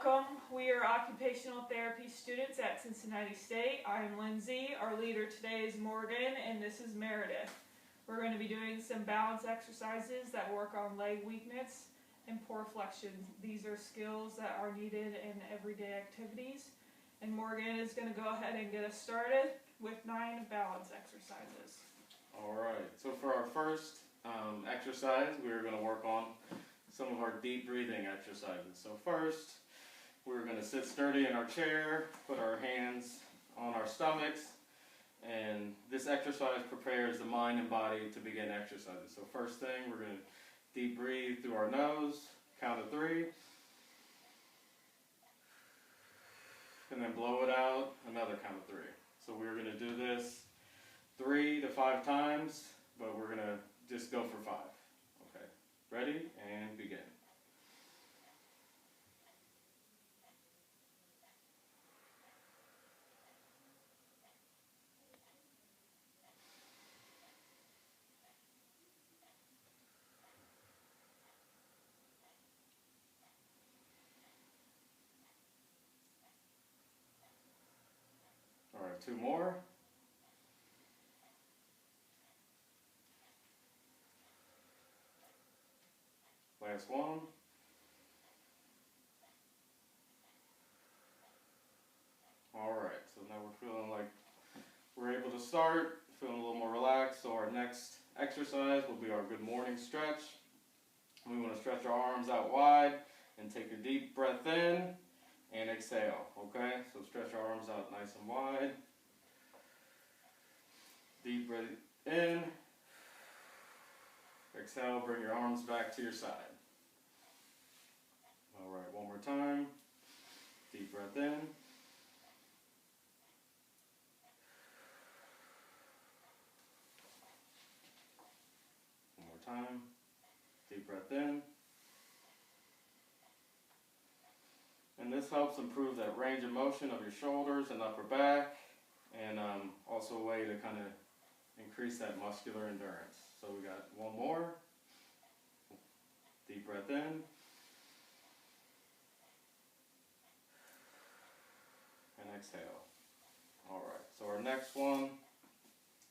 Welcome. We are occupational therapy students at Cincinnati State. I am Lindsay. Our leader today is Morgan, and this is Meredith. We're going to be doing some balance exercises that work on leg weakness and poor flexion. These are skills that are needed in everyday activities. And Morgan is going to go ahead and get us started with 9 balance exercises. Alright, so for our first exercise, we're going to work on some of our deep breathing exercises. So first, we're going to sit sturdy in our chair, put our hands on our stomachs, and this exercise prepares the mind and body to begin exercises. So first thing, we're going to deep breathe through our nose, count of 3, and then blow it out, another count of 3. So we're going to do this 3 to 5 times, but we're going to just go for 5. Okay, ready? And begin. Alright, 2 more. Last one. Alright, so now we're feeling like we're able to start, feeling a little more relaxed. So our next exercise will be our good morning stretch. We want to stretch our arms out wide and take a deep breath in and exhale, okay? So stretch our arms out nice and wide. Deep breath in. Exhale, bring your arms back to your side. Alright, one more time. Deep breath in. One more time. Deep breath in. And this helps improve that range of motion of your shoulders and upper back, and also a way to kind of increase that muscular endurance. So we got one more. Deep breath in. And exhale. Alright, so our next one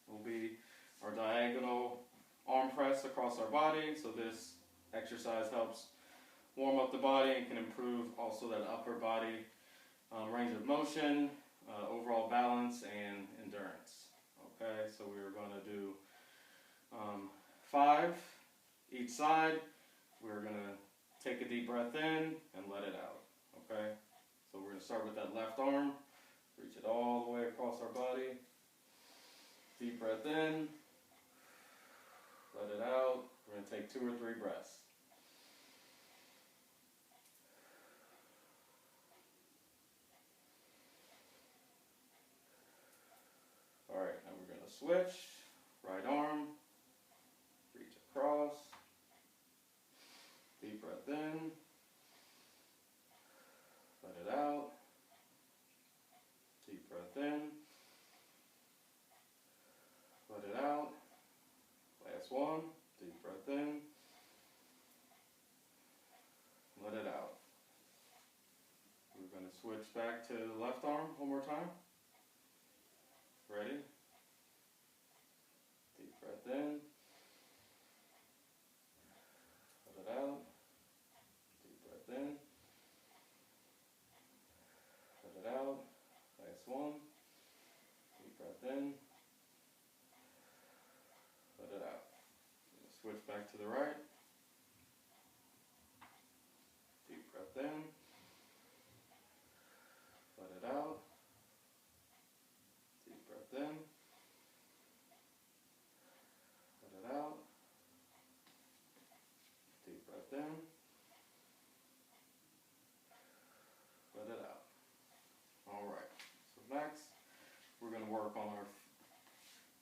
will be our diagonal arm press across our body. So this exercise helps warm up the body and can improve also that upper body range of motion, overall balance, and endurance. Okay, so we're going to do 5 each side. We're going to take a deep breath in and let it out. Okay, so we're going to start with that left arm. Reach it all the way across our body. Deep breath in. Let it out. We're going to take 2 or 3 breaths. Alright, now we're going to switch. Right arm. Reach across. Deep breath in. Let it out. Deep breath in. Let it out. Last one. Deep breath in. Let it out. We're going to switch back to the left arm one more time. Ready? Deep breath in. Let it out. Deep breath in. Let it out. Last one. Deep breath in. Let it out. Switch back to the right. Deep breath in. Let it out. Deep breath in. Let it out. Deep breath in. Let it out. Alright, so next we're going to work on our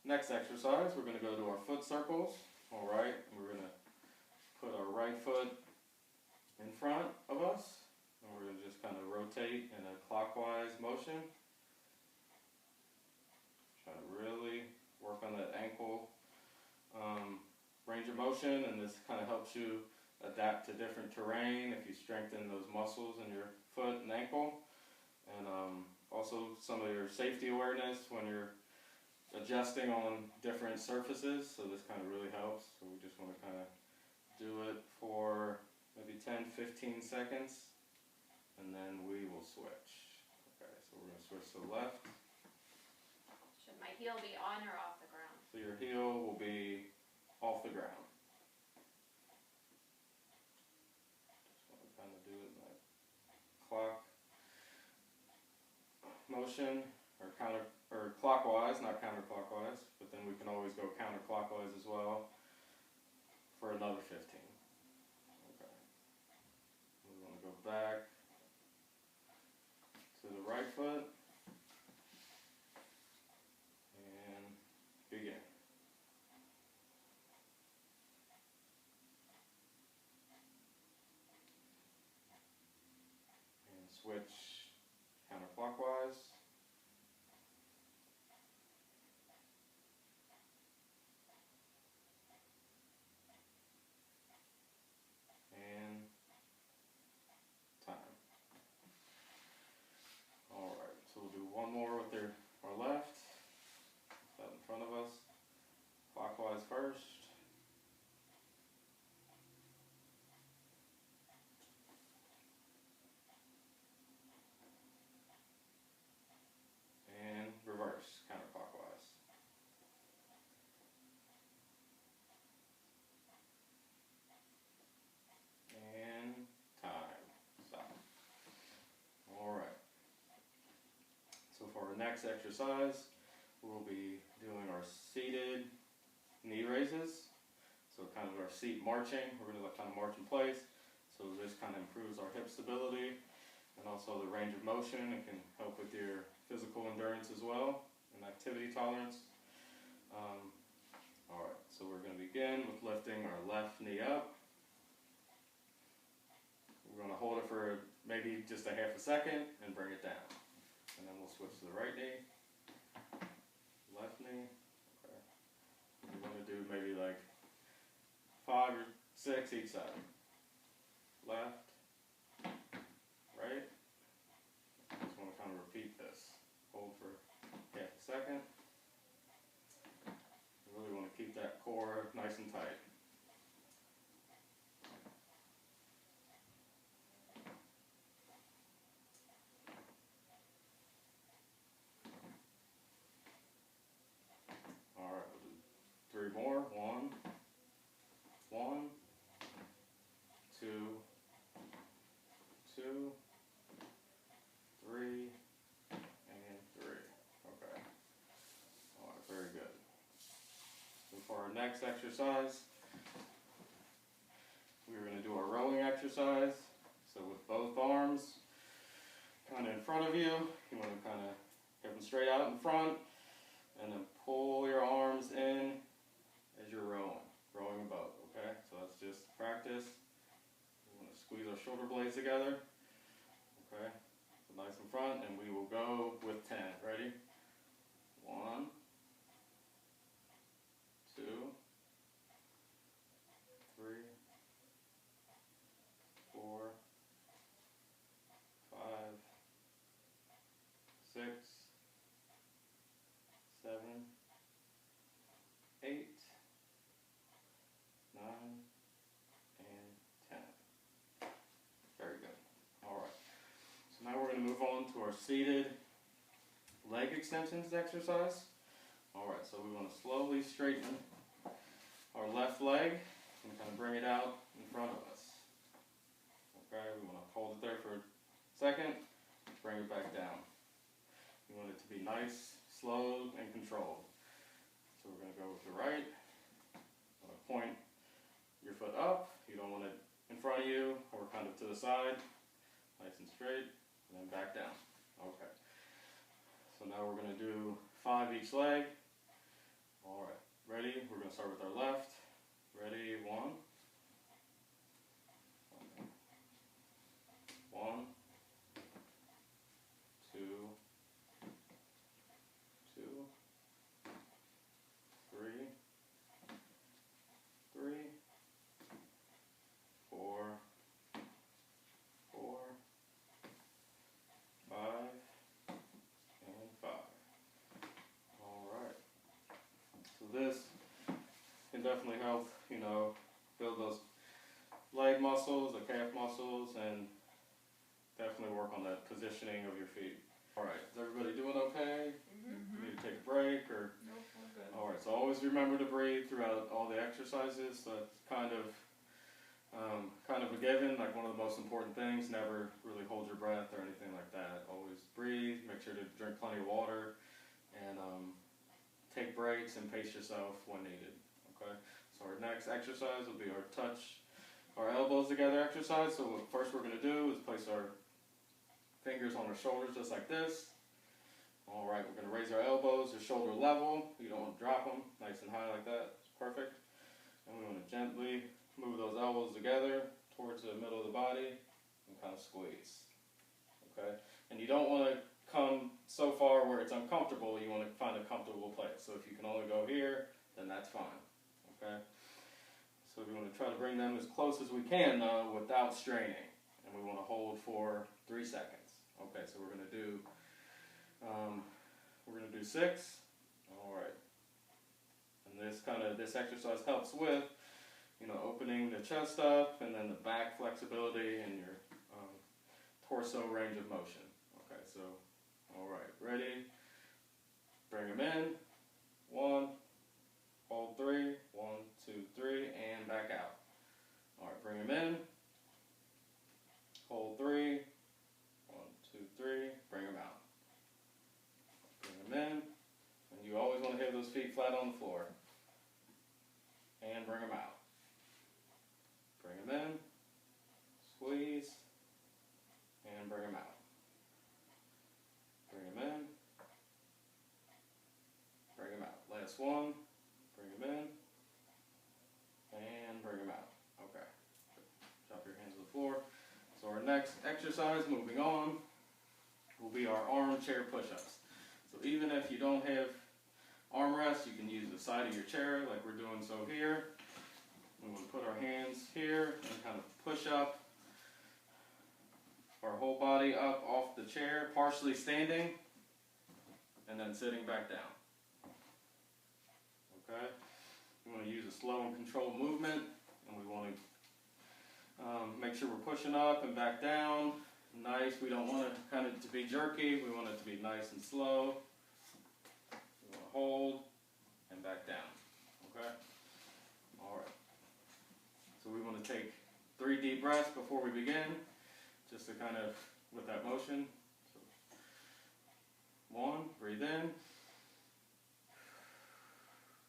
next exercise. We're going to go to our foot circles. Alright, we're going to put our right foot in front of us, and we're going to just kind of rotate in a clockwise motion. Try to really work on that ankle range of motion, and this kind of helps you adapt to different terrain if you strengthen those muscles in your foot and ankle. And also some of your safety awareness when you're adjusting on different surfaces. So this kind of really helps. So we just want to kind of do it for maybe 10-15 seconds, and then we will switch. Okay, so we're going to switch to the left. Should my heel be on or off the ground? So your heel will be off the ground. Just want to kind of do it in that clock motion, or clockwise, not counterclockwise, but then we can always go counterclockwise as well for another 15. Okay. We want to go back to the right foot and begin. And switch counterclockwise. And time. Alright, so we'll do one more with our left. That in front of us. Clockwise first. And reverse, counterclockwise. And time. Stop. Alright. So for our next exercise, we'll be doing our seated knee raises. So kind of our seat marching. We're going to kind of march in place. So this kind of improves our hip stability and also the range of motion. It can help with your physical endurance as well and activity tolerance. Alright, so we're going to begin with lifting our left knee up. We're going to hold it for maybe just a half a second and bring it down. And then we'll switch to the right knee, left knee. Okay. We want to do maybe like 5 or 6 each side. Left, right. Just want to kind of repeat this. Hold for half a second. You really want to keep that core nice and tight. Alright, we'll do 3 more. 1, 2, 2, 3, and 3. Okay. Alright, very good. So for our next exercise, we're going to do our rowing exercise. So with both arms kind of in front of you, you want to kind of get them straight out in front, and then pull your arms in as you're rowing a boat, okay? So that's just practice. We want to squeeze our shoulder blades together, okay? So nice in front, and we will go with 10. Ready? 1, 2, 3, 4, 5, 6, 7, 8, 9, and 10. Very good. Alright. So now we're going to move on to our seated leg extensions exercise. Alright, so we want to slowly straighten our left leg and kind of bring it out in front of us. Okay, we want to hold it there for a second, bring it back down. You want it to be nice, slow, and controlled. So we're going to go with the right. You want to point your foot up. You don't want it in front of you or kind of to the side. Nice and straight, and then back down. Okay. So now we're going to do 5 each leg. Alright, ready? We're going to start with our left. Ready? 1. 1, 2, 2, 3, 3, 4, muscles, the calf muscles, and definitely work on that positioning of your feet. Alright, is everybody doing okay? Need to take a break or? Nope, we're good. Alright, so always remember to breathe throughout all the exercises. That's kind of a given, like one of the most important things. Never really hold your breath or anything like that. Always breathe, make sure to drink plenty of water, and take breaks and pace yourself when needed. Okay, so our next exercise will be our touch our elbows together exercise. So what first we're going to do is place our fingers on our shoulders just like this. Alright, we're going to raise our elbows to shoulder level. You don't want to drop them nice and high like that. It's perfect. And we want to gently move those elbows together towards the middle of the body and kind of squeeze. Okay? And you don't want to come so far where it's uncomfortable. You want to find a comfortable place. So if you can only go here, then that's fine. Okay? So we want to try to bring them as close as we can though without straining. And we want to hold for 3 seconds. Okay, so we're going to do 6. Alright. And this exercise helps with, opening the chest up and then the back flexibility and your torso range of motion. Okay, so, alright, ready? Bring them in. 1, hold 3, 1, 2, 3, and back out. Alright, bring them in. Hold 3, 1, 2, 3, bring them out. Bring them in, and you always want to have those feet flat on the floor. And bring them out. Bring them in, squeeze, and bring them out. Bring them in, bring them out. Last one, bring them in, and bring them out. Okay, drop your hands to the floor. So our next exercise, moving on, will be our armchair push-ups. So even if you don't have armrests, you can use the side of your chair like we're doing so here. We want to put our hands here and kind of push up our whole body up off the chair, partially standing, and then sitting back down. Okay? We want to use a slow and controlled movement, and we want to make sure we're pushing up and back down. Nice. We don't want it to be jerky. We want it to be nice and slow. We want to hold and back down. Okay? Alright. So we want to take 3 deep breaths before we begin, just to with that motion. So 1, breathe in.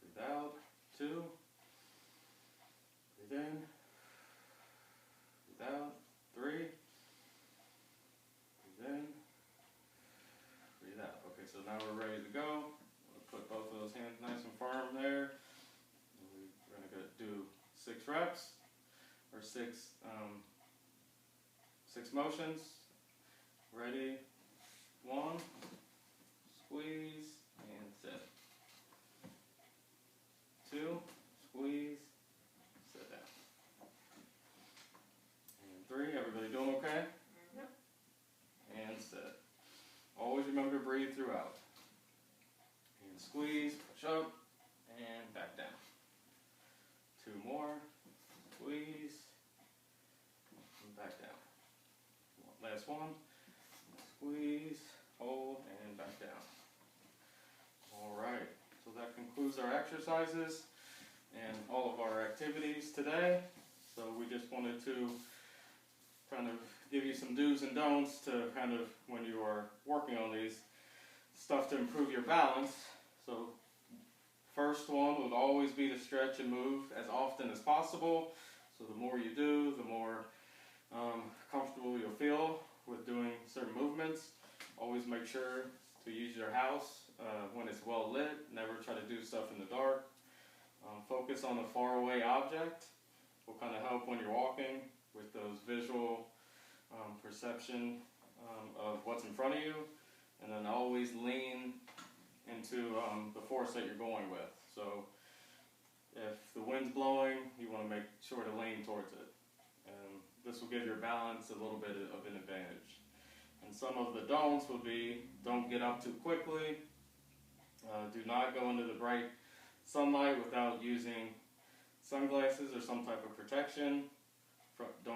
Breathe out. 2. Breathe in. Breathe out. 3. Breathe in. Breathe out. Okay, so now we're ready to go. We'll put both of those hands nice and firm there. And we're going to do 6 reps, or 6 motions. Ready? 1. Squeeze and sit. 2. Squeeze. Sit down. And 3. Everybody doing okay? Yep. And sit. Always remember to breathe throughout. And squeeze, push up, and back down. 2 more. Squeeze, and back down. Last one. Squeeze, hold, and back down. Alright, so that concludes our exercises and all of our activities today. So we just wanted to give you some do's and don'ts to when you are working on these stuff to improve your balance. So first one would always be to stretch and move as often as possible. So the more you do, the more comfortable you'll feel with doing certain movements. Always make sure to use your house when it's well lit. Never try to do stuff in the dark. Focus on a faraway object. Will help when you're walking with those visual perception of what's in front of you. And then always lean into the force that you're going with. So if the wind's blowing, you want to make sure to lean towards it. And this will give your balance a little bit of an advantage. And some of the don'ts would be, don't get up too quickly. Do not go into the bright sunlight without using sunglasses or some type of protection. Don't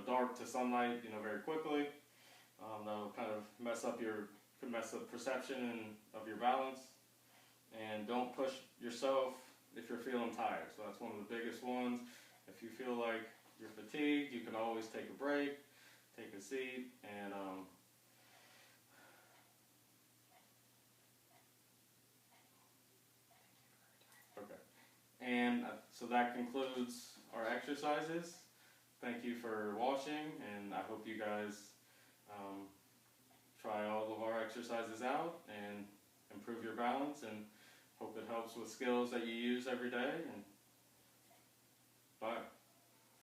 dark to sunlight, very quickly. That'll kind of could mess up perception of your balance. And don't push yourself if you're feeling tired. So that's one of the biggest ones. If you feel like you're fatigued, you can always take a break, take a seat, and okay. And so that concludes our exercises. Thank you for watching, and I hope you guys try all of our exercises out and improve your balance, and hope it helps with skills that you use every day. And bye.